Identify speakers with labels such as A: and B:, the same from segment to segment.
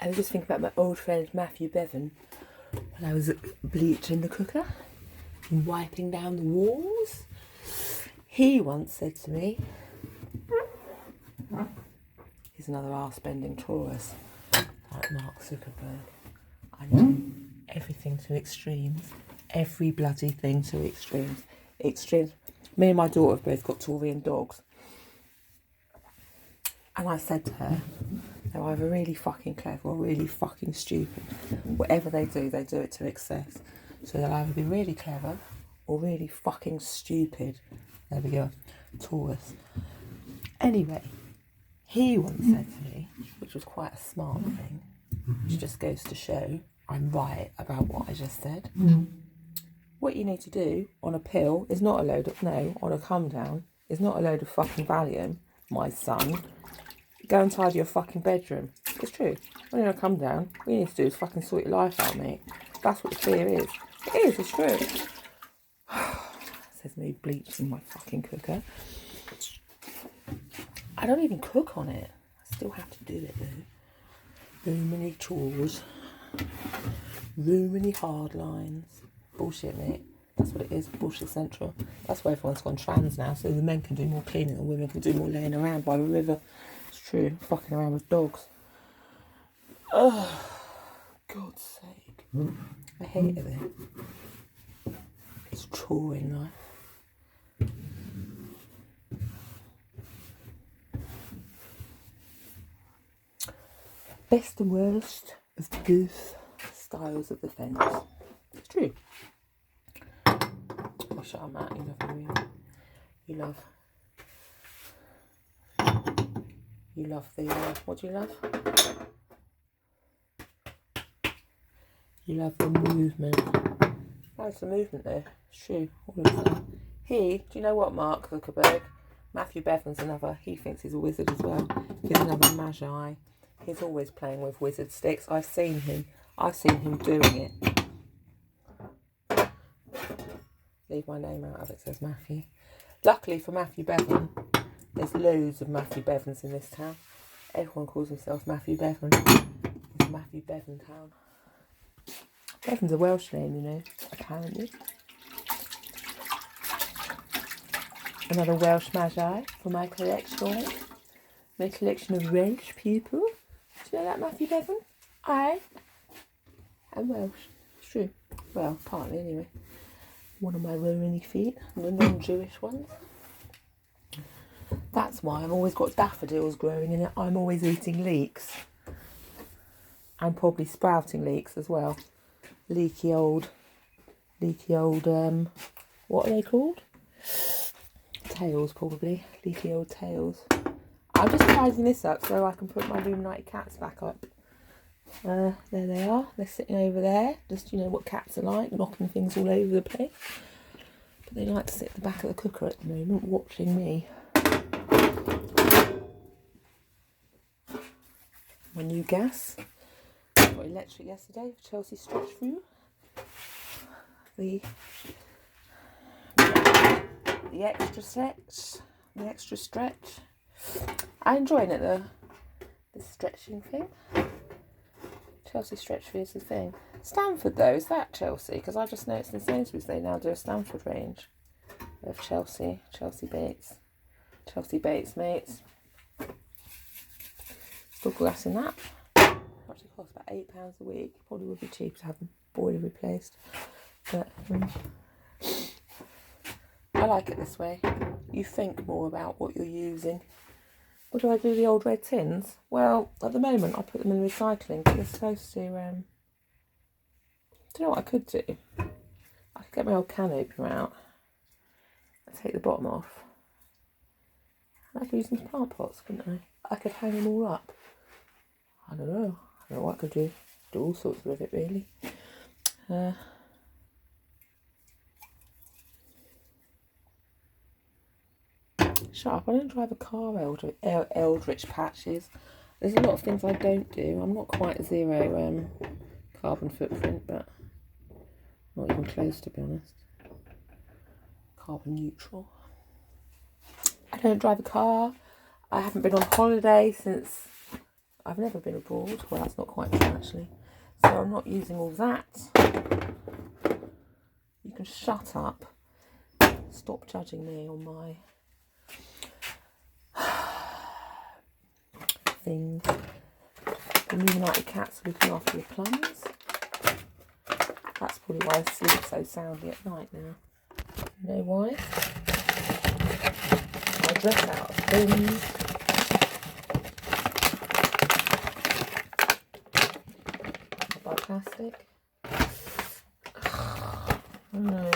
A: I was just thinking about my old friend Matthew Bevan when I was bleaching the cooker and wiping down the walls. He once said to me, he's another arse-bending Taurus, like Mark Zuckerberg. I do everything to extremes. Every bloody thing to extremes. Extremes. Me and my daughter have both got Taurian dogs. And I said to her, they're either really fucking clever or really fucking stupid. Whatever they do it to excess. So they'll either be really clever or really fucking stupid. There we go. Taurus. Anyway, he once said to me, which was quite a smart thing, which just goes to show I'm right about what I just said. What you need to do on a pill is not a load of, no, on a come down, is not a load of fucking Valium, my son. Go and tidy your fucking bedroom. It's true. When you're on a come down, what you need to do is fucking sort your life out, mate. That's what the fear is. It is, it's true. Says me bleaching my fucking cooker. I don't even cook on it. I still have to do it though. Too many chores. Too many hard lines. Bullshit, mate. That's what it is. Bullshit central. That's why everyone's gone trans now, so the men can do more cleaning and women can do more laying around by the river. It's true. Fucking around with dogs. Oh, God's sake. I hate it though. It's chewing life. Best and worst of both styles of defence. It's true. Oh, shut up, Matt. You love the, what do you love? You love the movement. How's the movement there? It's true. All of that. Do you know what, Mark Zuckerberg? Matthew Bevan's another, he thinks he's a wizard as well. He's another magi. He's always playing with wizard sticks. I've seen him doing it. Leave my name out of it, says Matthew. Luckily for Matthew Bevan, there's loads of Matthew Bevans in this town. Everyone calls himself Matthew Bevan. It's Matthew Bevan town. Bevan's a Welsh name, you know, apparently. Another Welsh magi for my collection. My collection of Welsh people. Do you know that, Matthew Bevan? I am Welsh. It's true. Well, partly anyway. One of my Romany feet, the non-Jewish ones. That's why I've always got daffodils growing in it. I'm always eating leeks. And probably sprouting leeks as well. Leaky old, what are they called? Tails, probably. Leaky old tails. I'm just tidying this up so I can put my Illuminati cats back up. There they are. They're sitting over there. Just, you know what cats are like, knocking things all over the place. But they like to sit at the back of the cooker at the moment, watching me. My new gas. Got electric yesterday for Chelsea stretch through. The extra stretch. I'm enjoying it though. This stretching thing. Chelsea stretch through is the thing. Stanford though, is that Chelsea? Because I just noticed in Sainsbury's they now do a Stanford range of Chelsea Bates, mates. Still glass in that. Actually costs about £8 a week. Probably would be cheap to have the boiler replaced. But I like it this way. You think more about what you're using. What do I do with the old red tins? Well, at the moment I put them in recycling because they're supposed to, I don't know what I could do. I could get my old can opener out and take the bottom off. I could use them as plant pots, couldn't I? I could hang them all up. I don't know what I could do. Do all sorts with it, really. Shut up, I don't drive a car, Eldritch Patches. There's a lot of things I don't do. I'm not quite a zero carbon footprint, but not even close, to be honest. Carbon neutral. I don't drive a car. I haven't been on holiday since I've never been abroad. Well, that's not quite true, actually. So I'm not using all that. You can shut up. Stop judging me on my things. The Illuminati cats are looking after the plums. That's probably why I sleep so soundly at night now. You know why? I dress out of things. I buy plastic. I don't know.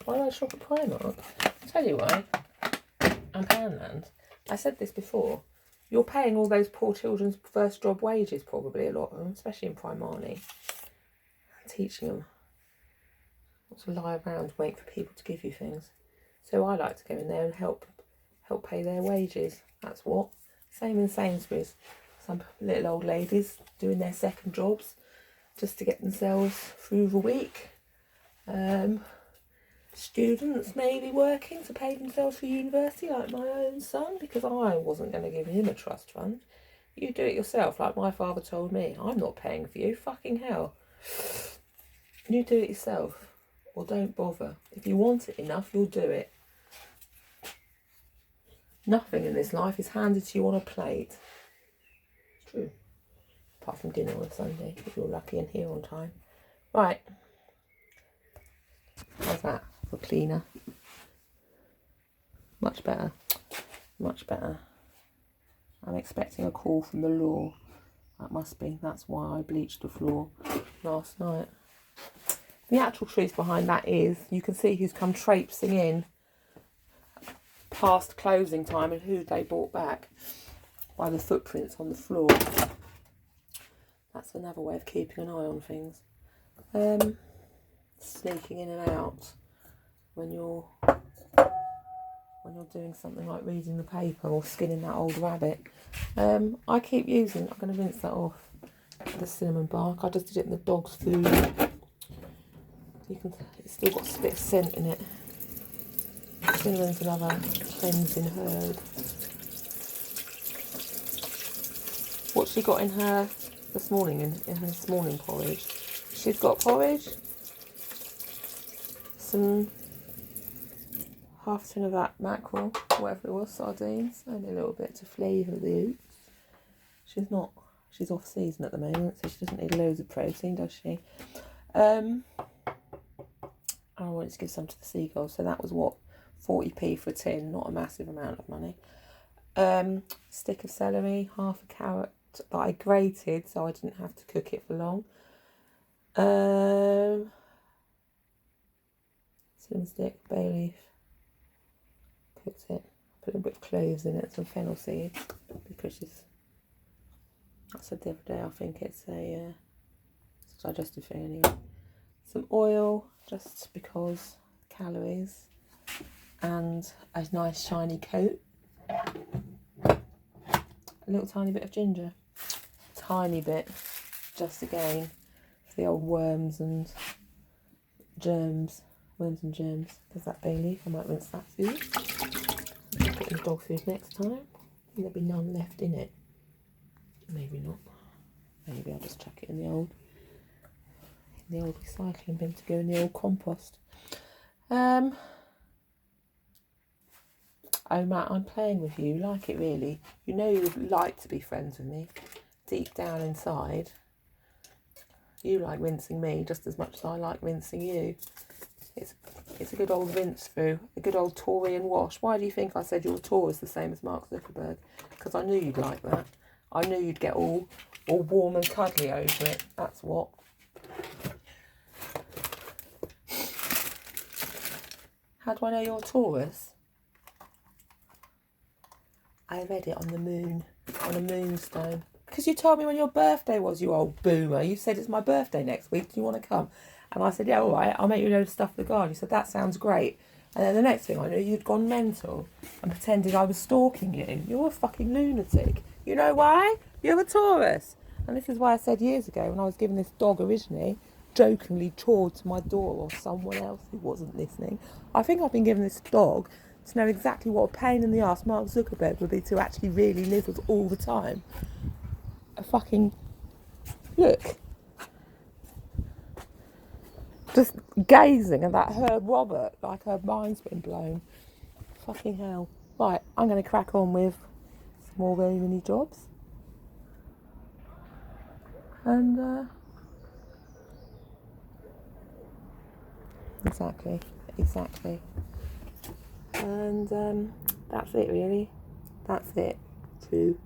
A: Why do I shop at Primark? I'll tell you why. And Poundland. I said this before. You're paying all those poor children's first job wages, probably, a lot of them, especially in Primani. Teaching them not to lie around, wait for people to give you things. So I like to go in there and help pay their wages. That's what. Same in Sainsbury's. Some little old ladies doing their second jobs just to get themselves through the week. Students maybe working to pay themselves for university, like my own son, because I wasn't going to give him a trust fund. You do it yourself, like my father told me. I'm not paying for you, fucking hell. You do it yourself, or don't bother. If you want it enough, you'll do it. Nothing in this life is handed to you on a plate. It's true. Apart from dinner on Sunday, if you're lucky and here on time. Right. How's that for cleaner? Much better. Much better. I'm expecting a call from the law. That must be. That's why I bleached the floor last night. The actual truth behind that is you can see who's come traipsing in past closing time and who they brought back by the footprints on the floor. That's another way of keeping an eye on things. Sneaking in and out when you're doing something like reading the paper or skinning that old rabbit. I keep using, I'm going to rinse that off, the cinnamon bark. I just did it in the dog's food. It's still got a bit of scent in it. Cinnamon's another cleansing herb. What's she got in her this morning, in her this morning porridge? She's got porridge, some half a tin of that mackerel, whatever it was, sardines, and a little bit to flavour the oats. She's off season at the moment, so she doesn't need loads of protein, does she? I wanted to give some to the seagulls, so that was what, 40p for a tin, not a massive amount of money. Stick of celery, half a carrot that I grated so I didn't have to cook it for long. Cinnamon stick, bay leaf, cooked it, put a bit of cloves in it, some fennel seeds, because I said the other day, I think it's a digestive thing anyway. Some oil, just because calories, and a nice shiny coat. A little tiny bit of ginger, tiny bit, just again for the old worms and germs. There's that bay leaf, I might rinse that food. I'll put in the dog food next time. There'll be none left in it. Maybe not. Maybe I'll just chuck it in the old recycling bin to go in the old compost. Oh Matt, I'm playing with you, like it really. You know you would like to be friends with me. Deep down inside, you like rinsing me just as much as I like rinsing you. It's a good old rinse through, a good old Tory and wash. Why do you think I said your tour is the same as Mark Zuckerberg? Because I knew you'd like that. I knew you'd get all warm and cuddly over it. That's what. How do I know you're a Taurus? I read it on the moon, on a moonstone. Because you told me when your birthday was, you old boomer. You said, it's my birthday next week, do you want to come? And I said, yeah, all right, I'll make you a load of stuff for the garden. You said, that sounds great. And then the next thing I knew, you'd gone mental and pretended I was stalking you. You're a fucking lunatic. You know why? You're a Taurus. And this is why I said years ago, when I was giving this dog originally, jokingly chawed to my door, or someone else who wasn't listening. I think I've been giving this dog to know exactly what a pain in the ass Mark Zuckerberg would be to actually really live with all the time. A fucking... Look. Just gazing at that Herb Robert like her mind's been blown. Fucking hell. Right, I'm going to crack on with some more really mini jobs. And, exactly. And, that's it really. That's it. 2.